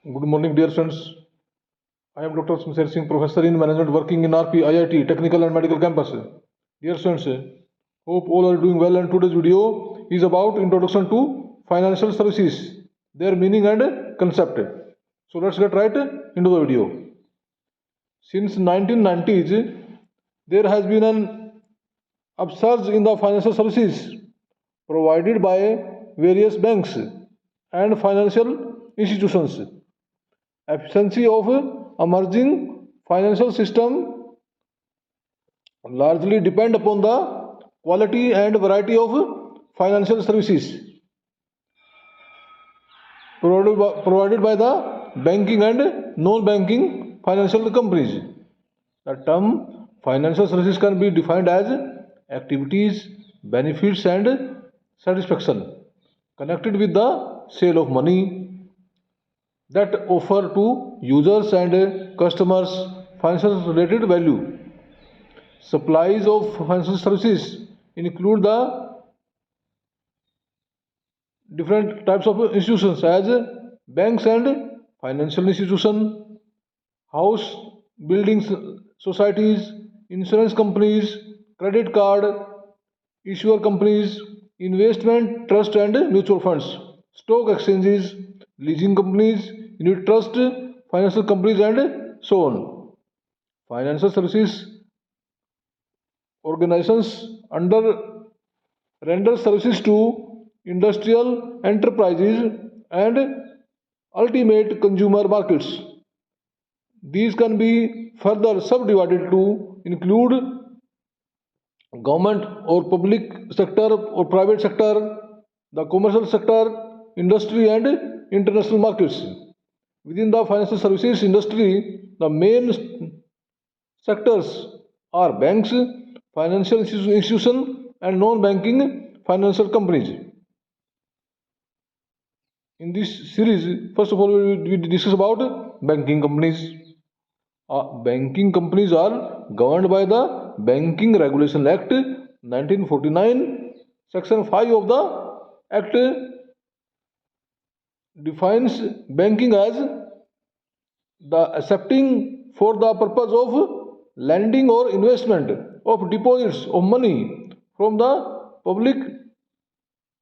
Good morning, dear friends. I am Dr. Shamsher Singh, Professor in Management, working in RP IIT Technical and Medical Campus. Dear friends, hope all are doing well. And today's video is about introduction to financial services, their meaning and concept. So let's get right into the video. Since 1990s, there has been an upsurge in the financial services provided by various banks and financial institutions. Efficiency of emerging financial system largely depend upon the quality and variety of financial services provided by the banking and non-banking financial companies. The term financial services can be defined as activities, benefits and satisfaction connected with the sale of money that offer to users and customers financial related value. Supplies of financial services include the different types of institutions as banks and financial institution, house buildings societies, insurance companies, credit card issuer companies, investment trust and mutual funds, stock exchanges, leasing companies, unit trust, financial companies and so on. Financial services organizations render services to industrial enterprises and ultimate consumer markets. These can be further subdivided to include government or public sector or private sector, the commercial sector, industry and international markets. Within the financial services industry, the main sectors are banks, financial institutions and non-banking financial companies. In this series, first of all, we discuss about banking companies. Banking companies are governed by the Banking Regulation Act 1949. Section 5 of the Act defines banking as the accepting for the purpose of lending or investment of deposits of money from the public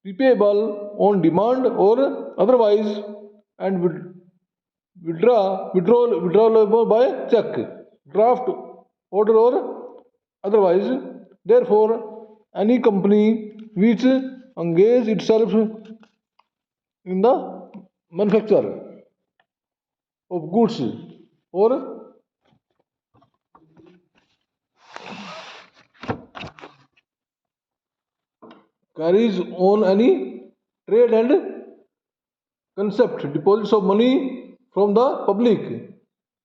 repayable on demand or otherwise and withdrawable by check, draft order or otherwise. Therefore, any company which engages itself in the manufacture of goods or carries on any trade and concept deposits of money from the public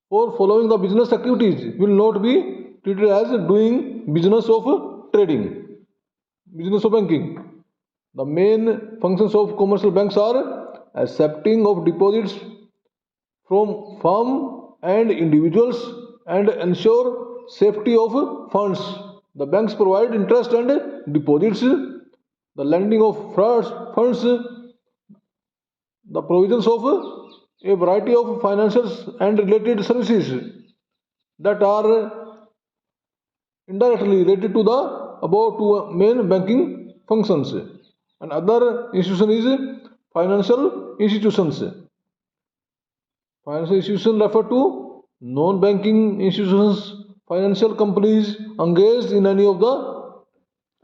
for following the business activities will not be treated as doing business of trading, business of banking. The main functions of commercial banks are accepting of deposits from firm and individuals and ensure safety of funds. The banks provide interest and deposits, the lending of funds, the provisions of a variety of financial and related services that are indirectly related to the above two main banking functions. And other institution is financial institutions. Financial institutions refer to non-banking institutions, financial companies engaged in any of the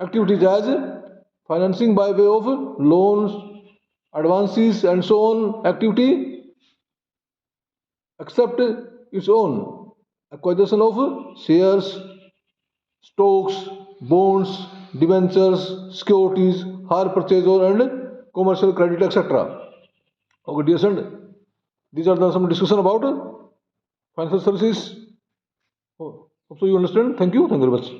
activities as financing by way of loans, advances and so on activity, except its own acquisition of shares, stocks, bonds, debentures, securities, hire purchase and commercial credit, etc. Okay, dear friend, these are some discussion about financial services. So you understand. Thank you very much.